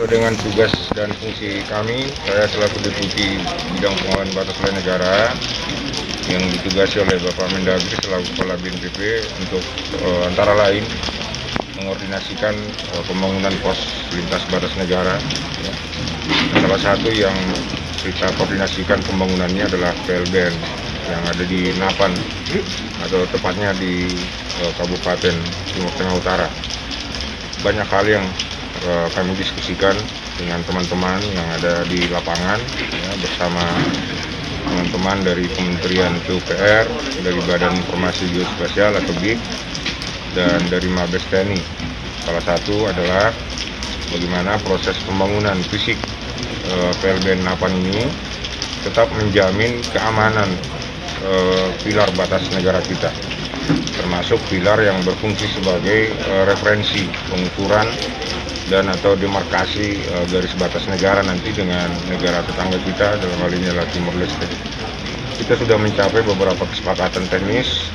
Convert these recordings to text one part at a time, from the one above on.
Dengan tugas dan fungsi kami, saya selaku Deputi Bidang Pengelolaan Batas Wilayah Negara yang ditugasi oleh Bapak Mendagri selaku Kepala BNPB untuk antara lain mengordinasikan pembangunan pos lintas batas negara. Salah satu yang kita koordinasikan pembangunannya adalah PLBN yang ada di Napan atau tepatnya di Kabupaten Timur Tengah Utara. Banyak hal yang kami diskusikan dengan teman-teman yang ada di lapangan bersama teman-teman dari Kementerian PUPR, dari Badan Informasi Geospasial atau BIG, dan dari Mabes TNI. Salah satu adalah bagaimana proses pembangunan fisik PLBN Napan ini tetap menjamin keamanan pilar batas negara kita, termasuk pilar yang berfungsi sebagai referensi pengukuran dan atau demarkasi garis batas negara nanti dengan negara tetangga kita, dalam hal ini adalah Timor Leste. Kita sudah mencapai beberapa kesepakatan teknis,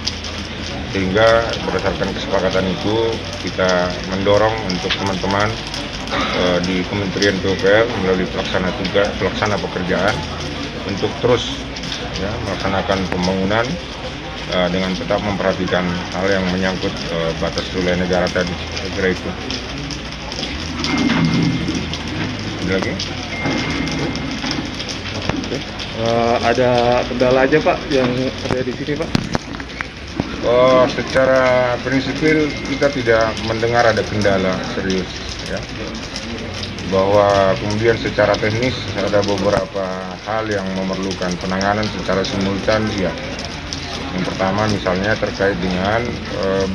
sehingga berdasarkan kesepakatan itu kita mendorong untuk teman-teman di Kementerian PUPR melalui pelaksana pekerjaan untuk terus melaksanakan pembangunan dengan tetap memperhatikan hal yang menyangkut batas wilayah negara tadi. Saya kira itu. Lagi? Ada kendala aja Pak yang ada di sini Pak? Secara prinsipil kita tidak mendengar ada kendala serius, ya. Bahwa kemudian secara teknis ada beberapa hal yang memerlukan penanganan secara simultan, ya. Yang pertama misalnya terkait dengan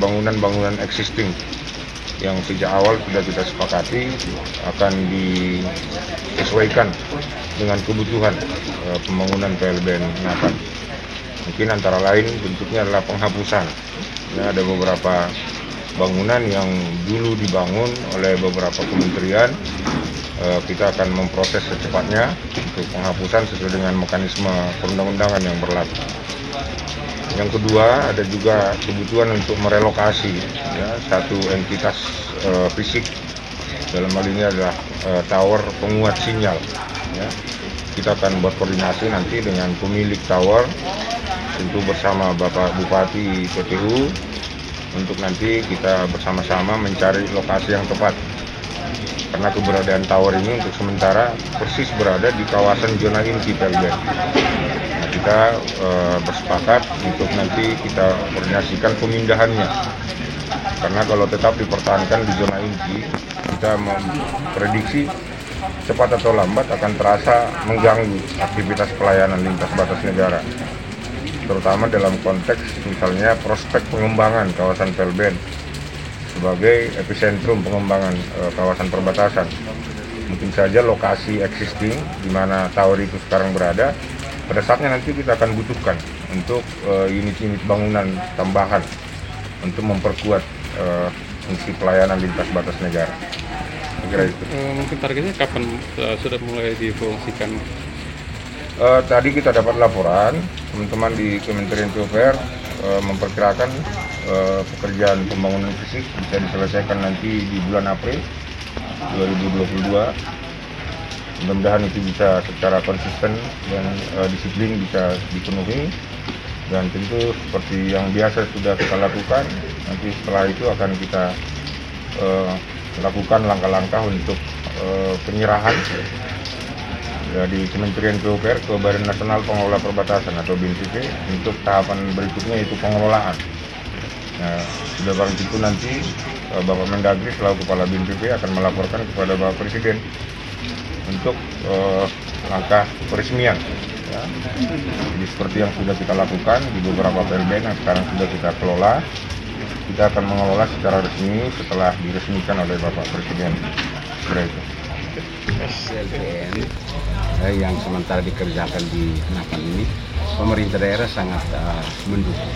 bangunan-bangunan existing yang sejak awal sudah kita sepakati akan disesuaikan dengan kebutuhan pembangunan PLBN Napan. Mungkin antara lain bentuknya adalah penghapusan. Ada beberapa bangunan yang dulu dibangun oleh beberapa kementerian, kita akan memproses secepatnya untuk penghapusan sesuai dengan mekanisme perundang-undangan yang berlaku. Yang kedua, ada juga kebutuhan untuk merelokasi satu entitas fisik, dalam hal ini adalah tower penguat sinyal. Kita akan berkoordinasi nanti dengan pemilik tower, tentu bersama Bapak Bupati PTU, untuk nanti kita bersama-sama mencari lokasi yang tepat. Karena keberadaan tower ini untuk sementara persis berada di kawasan zona inti PLBN. Kita bersepakat untuk nanti kita koordinasikan pemindahannya, karena kalau tetap dipertahankan di zona inti, kita memprediksi cepat atau lambat akan terasa mengganggu aktivitas pelayanan lintas batas negara, terutama dalam konteks misalnya prospek pengembangan kawasan PLBN sebagai epicentrum pengembangan kawasan perbatasan. Mungkin saja lokasi existing di mana tower itu sekarang berada, pada saatnya nanti kita akan butuhkan untuk unit-unit bangunan tambahan untuk memperkuat fungsi pelayanan lintas batas negara. Kira itu. Mungkin targetnya kapan sudah mulai difungsikan? Tadi kita dapat laporan teman-teman di Kementerian PUPR memperkirakan pekerjaan pembangunan fisik bisa diselesaikan nanti di bulan April 2022. Mudah-mudahan itu bisa secara konsisten dan disiplin bisa dipenuhi, dan tentu seperti yang biasa sudah kita lakukan, nanti setelah itu akan kita lakukan langkah-langkah untuk penyerahan dari Kementerian PUPR ke Badan Nasional Pengelola Perbatasan atau BNPB untuk tahapan berikutnya, yaitu pengelolaan. Nah, sudah barang itu nanti Bapak Mendagri selaku Kepala BNPB akan melaporkan kepada Bapak Presiden untuk langkah peresmian. Jadi seperti yang sudah kita lakukan di beberapa PLBN yang sekarang sudah kita kelola, kita akan mengelola secara resmi setelah diresmikan oleh Bapak Presiden. Seperti itu. PLBN yang sementara dikerjakan di Napan ini, pemerintah daerah sangat mendukung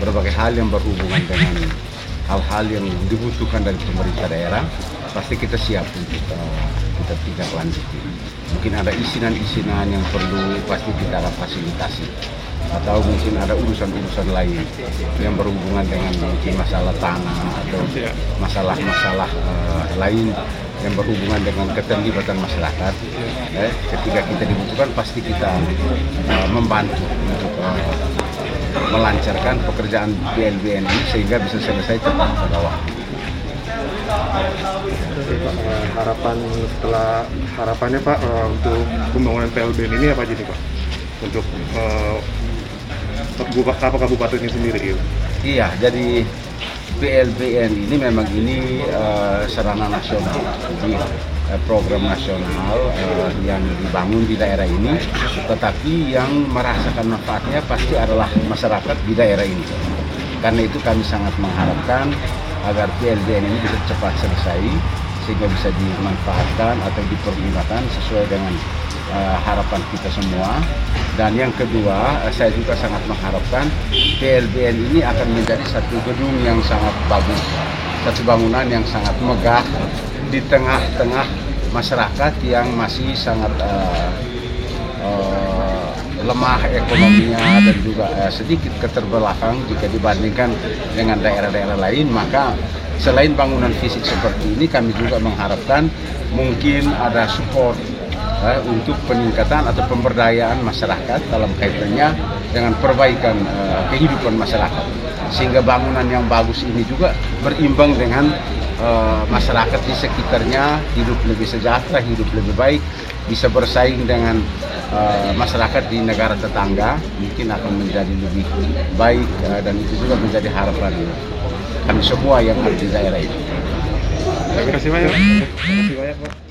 berbagai hal yang berhubungan dengan hal-hal yang dibutuhkan dari pemerintah daerah. Pasti kita siap untuk kita tindak lanjuti. Mungkin ada isinan-isinan yang perlu, pasti kita akan fasilitasi. Atau mungkin ada urusan-urusan lain yang berhubungan dengan mungkin masalah tanah atau masalah-masalah lain yang berhubungan dengan keterlibatan masyarakat. Ketika kita dibutuhkan pasti kita membantu untuk melancarkan pekerjaan PLBN ini sehingga bisa selesai tepat pada waktu. Oke, Pak, harapannya Pak untuk pembangunan PLBN ini apa aja nih Pak? Untuk kabupaten ini sendiri gitu. Iya, jadi PLBN ini memang sarana nasional, jadi program nasional yang dibangun di daerah ini, tetapi yang merasakan manfaatnya pasti adalah masyarakat di daerah ini. Karena itu kami sangat mengharapkan agar PLBN ini bisa cepat selesai sehingga bisa dimanfaatkan atau dipergunakan sesuai dengan harapan kita semua. Dan yang kedua, saya juga sangat mengharapkan PLBN ini akan menjadi satu gedung yang sangat bagus, satu bangunan yang sangat megah di tengah-tengah masyarakat yang masih sangat lemah ekonominya dan juga sedikit keterbelakang jika dibandingkan dengan daerah-daerah lain. Maka selain bangunan fisik seperti ini, kami juga mengharapkan mungkin ada support untuk peningkatan atau pemberdayaan masyarakat dalam kaitannya dengan perbaikan kehidupan masyarakat, sehingga bangunan yang bagus ini juga berimbang dengan masyarakat di sekitarnya hidup lebih sejahtera, hidup lebih baik, bisa bersaing dengan masyarakat di negara tetangga, mungkin akan menjadi lebih baik, dan itu juga menjadi harapan kami semua yang ada di daerah ini. Terima kasih banyak. Terima kasih banyak Pak.